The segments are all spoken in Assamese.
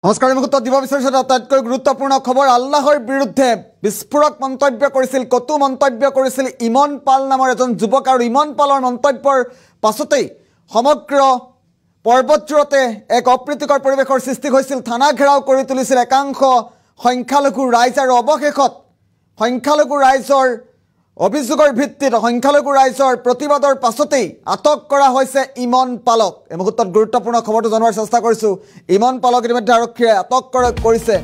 নমস্কাৰ মুহূৰ্তত দিব বিচাৰিছোঁ আটাইতকৈ গুৰুত্বপূৰ্ণ খবৰ আল্লাহৰ বিৰুদ্ধে বিস্ফোৰক মন্তব্য কৰিছিল কটু মন্তব্য কৰিছিল ইমন পাল নামৰ এজন যুৱক আৰু ইমন পালৰ মন্তব্যৰ পাছতেই সমগ্ৰ পৰ্বতজোৰতে এক অপ্ৰীতিকৰ পৰিৱেশৰ সৃষ্টি হৈছিল থানা ঘেৰাও কৰি তুলিছিল একাংশ সংখ্যালঘু ৰাইজ আৰু অৱশেষত সংখ্যালঘু ৰাইজৰ অভিযোগৰ ভিত্তিত সংখ্যালঘু ৰাইজৰ প্ৰতিবাদৰ পাছতেই আটক কৰা হৈছে ইমন পালক এই মুহূৰ্তত গুৰুত্বপূৰ্ণ খবৰটো জনোৱাৰ চেষ্টা কৰিছোঁ ইমন পালক ইতিমধ্যে আৰক্ষীয়ে আটক কৰিছে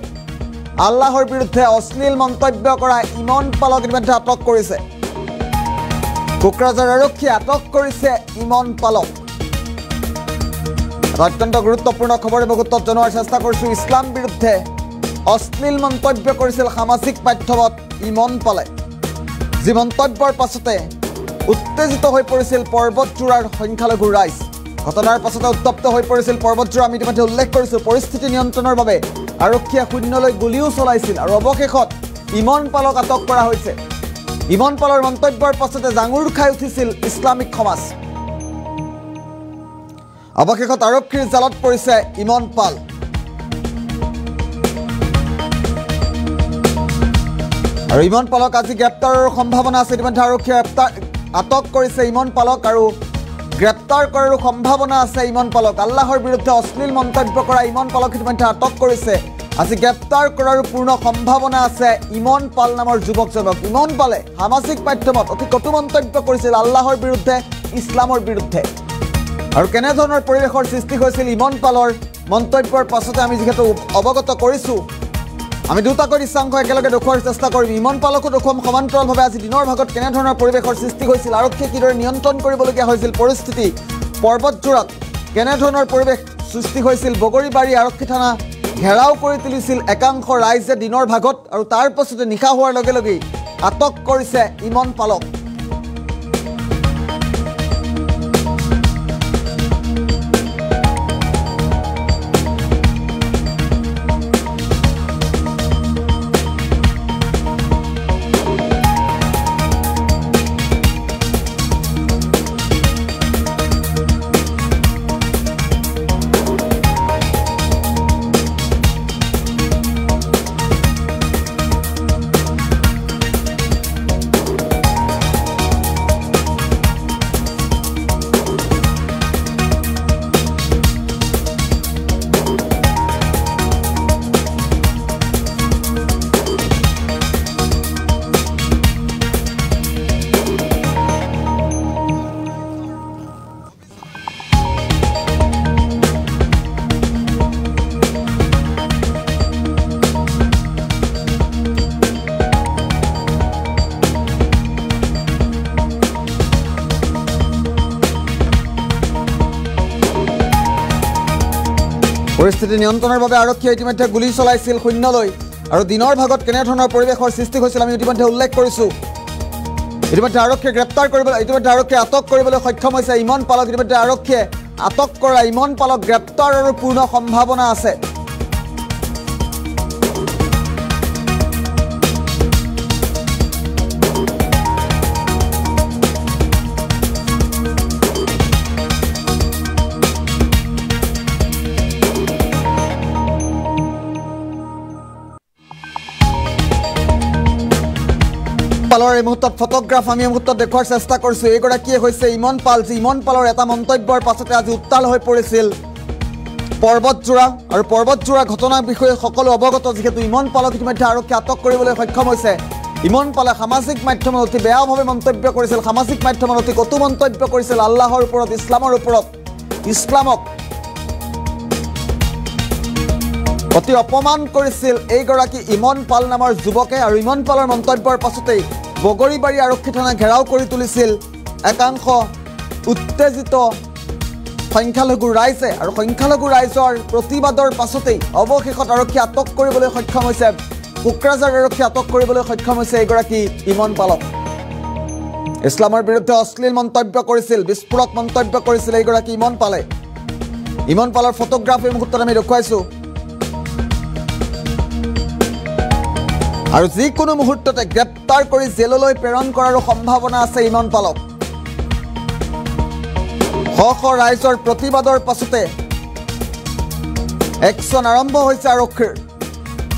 আল্লাহৰ বিৰুদ্ধে অশ্লীল মন্তব্য কৰা ইমন পালক ইতিমধ্যে আটক কৰিছে কোকৰাঝাৰ আৰক্ষীয়ে আটক কৰিছে ইমন পালক অত্যন্ত গুৰুত্বপূৰ্ণ খবৰ এই মুহূৰ্তত জনোৱাৰ চেষ্টা কৰিছোঁ ইছলাম বিৰুদ্ধে অশ্লীল মন্তব্য কৰিছিল সামাজিক মাধ্যমত ইমন পালে যি মন্তব্যৰ পাছতে উত্তেজিত হৈ পৰিছিল পৰ্বতজোৰাৰ সংখ্যালঘু ৰাইজ ঘটনাৰ পাছতে উত্তপ্ত হৈ পৰিছিল পৰ্বতজোৰা আমি ইতিমধ্যে উল্লেখ কৰিছোঁ পৰিস্থিতি নিয়ন্ত্ৰণৰ বাবে আৰক্ষীয়ে শূন্যলৈ গুলীও চলাইছিল আৰু অৱশেষত ইমন পালক আটক কৰা হৈছে ইমন পালৰ মন্তব্যৰ পাছতে জাঙুৰ খাই উঠিছিল ইছলামিক সমাজ অৱশেষত আৰক্ষীৰ জালত পৰিছে ইমন পাল আৰু ইমন পালক আজি গ্ৰেপ্তাৰৰ সম্ভাৱনা আছে ইতিমধ্যে আৰক্ষীয়ে আটক কৰিছে ইমন পালক আৰু গ্ৰেপ্তাৰ কৰাৰো সম্ভাৱনা আছে ইমন পালক আল্লাহৰ বিৰুদ্ধে অশ্লীল মন্তব্য কৰা ইমন পালক ইতিমধ্যে আটক কৰিছে আজি গ্ৰেপ্তাৰ কৰাৰো পূৰ্ণ সম্ভাৱনা আছে ইমন পাল নামৰ যুৱকজনক ইমন পালে সামাজিক মাধ্যমত অতি কটু মন্তব্য কৰিছিল আল্লাহৰ বিৰুদ্ধে ইছলামৰ বিৰুদ্ধে আৰু কেনেধৰণৰ পৰিৱেশৰ সৃষ্টি হৈছিল ইমন পালৰ মন্তব্যৰ পাছতে আমি যিহেতু অৱগত কৰিছোঁ আমি দুটাকৈ দৃশ্যাংশ একেলগে দেখুৱাৰ চেষ্টা কৰিম ইমন পালকো দেখুৱাম সমান্তৰালভাৱে আজি দিনৰ ভাগত কেনেধৰণৰ পৰিৱেশৰ সৃষ্টি হৈছিল আৰক্ষীয়ে কিদৰে নিয়ন্ত্ৰণ কৰিবলগীয়া হৈছিল পৰিস্থিতি পৰ্বতজোৰাত কেনেধৰণৰ পৰিৱেশ সৃষ্টি হৈছিল বগৰীবাৰী আৰক্ষী থানা ঘেৰাও কৰি তুলিছিল একাংশ ৰাইজে দিনৰ ভাগত আৰু তাৰ পাছতে নিশা হোৱাৰ লগে লগেই আটক কৰিছে ইমন পালক পৰিস্থিতি নিয়ন্ত্ৰণৰ বাবে আৰক্ষীয়ে ইতিমধ্যে গুলী চলাইছিল শূন্যলৈ আৰু দিনৰ ভাগত কেনেধৰণৰ পৰিৱেশৰ সৃষ্টি হৈছিল আমি ইতিমধ্যে উল্লেখ কৰিছোঁ ইতিমধ্যে আৰক্ষীয়ে গ্ৰেপ্তাৰ কৰিবলৈ ইতিমধ্যে আৰক্ষীয়ে আটক কৰিবলৈ সক্ষম হৈছে ইমন পালক ইতিমধ্যে আৰক্ষীয়ে আটক কৰা ইমন পালক গ্ৰেপ্তাৰৰ পূৰ্ণ সম্ভাৱনা আছে পালৰ এই মুহূৰ্তত ফটোগ্ৰাফ আমি এই মুহূৰ্তত দেখুৱাৰ চেষ্টা কৰিছোঁ এইগৰাকীয়ে হৈছে ইমন পাল যি ইমন পালৰ এটা মন্তব্যৰ পাছতে আজি উত্তাল হৈ পৰিছিল পৰ্বতজোৰা আৰু পৰ্বতজোৰা ঘটনাৰ বিষয়ে সকলো অৱগত যিহেতু ইমন পালক ইতিমধ্যে আৰক্ষীয়ে আটক কৰিবলৈ সক্ষম হৈছে ইমন পালে সামাজিক মাধ্যমত অতি বেয়াভাৱে মন্তব্য কৰিছিল সামাজিক মাধ্যমত অতি কটু মন্তব্য কৰিছিল আল্লাহৰ ওপৰত ইছলামৰ ওপৰত ইছলামক অতি অপমান কৰিছিল এইগৰাকী ইমন পাল নামৰ যুৱকে আৰু ইমন পালৰ মন্তব্যৰ পাছতেই বগৰীবাৰী আৰক্ষী থানা ঘেৰাও কৰি তুলিছিল একাংশ উত্তেজিত সংখ্যালঘু ৰাইজে আৰু সংখ্যালঘু ৰাইজৰ প্ৰতিবাদৰ পাছতেই অৱশেষত আৰক্ষীয়ে আটক কৰিবলৈ সক্ষম হৈছে কোকৰাঝাৰ আৰক্ষীয়ে আটক কৰিবলৈ সক্ষম হৈছে এইগৰাকী ইমন পালক ইছলামৰ বিৰুদ্ধে অশ্লীল মন্তব্য কৰিছিল বিস্ফোৰক মন্তব্য কৰিছিল এইগৰাকী ইমন পালে ইমন পালৰ ফটোগ্ৰাফ এই মুহূৰ্তত আমি দেখুৱাইছোঁ আৰু যিকোনো মুহূৰ্ততে গ্ৰেপ্তাৰ কৰি জেললৈ প্ৰেৰণ কৰাৰো সম্ভাৱনা আছে ইমন পালক শ শ ৰাইজৰ প্ৰতিবাদৰ পাছতে একশ্যন আৰম্ভ হৈছে আৰক্ষীৰ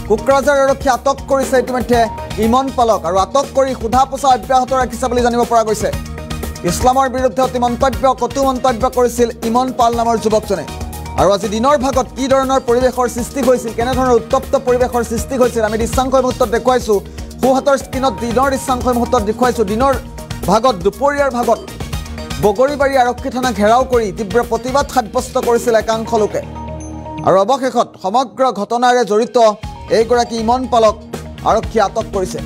কোকৰাঝাৰ আৰক্ষী আটক কৰিছে ইতিমধ্যে ইমন পালক আৰু আটক কৰি সোধা পোছা অব্যাহত ৰাখিছে বুলি জানিব পৰা গৈছে ইছলামৰ বিৰুদ্ধে অতি কটু মন্তব্য কৰিছিল ইমন পাল নামৰ যুৱকজনে আৰু আজি দিনৰ ভাগত কি ধৰণৰ পৰিৱেশৰ সৃষ্টি হৈছিল কেনেধৰণৰ উত্তপ্ত পৰিৱেশৰ সৃষ্টি হৈছিল আমি দৃশ্যাংশ মুহূৰ্তত দেখুৱাইছোঁ সোঁহাতৰ স্ক্ৰীণত দিনৰ দৃশ্যাংশ মুহূৰ্তত দেখুৱাইছোঁ দিনৰ ভাগত দুপৰীয়াৰ ভাগত বগৰীবাৰী আৰক্ষী থানা ঘেৰাও কৰি তীব্ৰ প্ৰতিবাদ সাব্যস্ত কৰিছিল একাংশ লোকে আৰু অৱশেষত সমগ্ৰ ঘটনাৰে জড়িত এইগৰাকী ইমন পালক আৰক্ষী আটক কৰিছে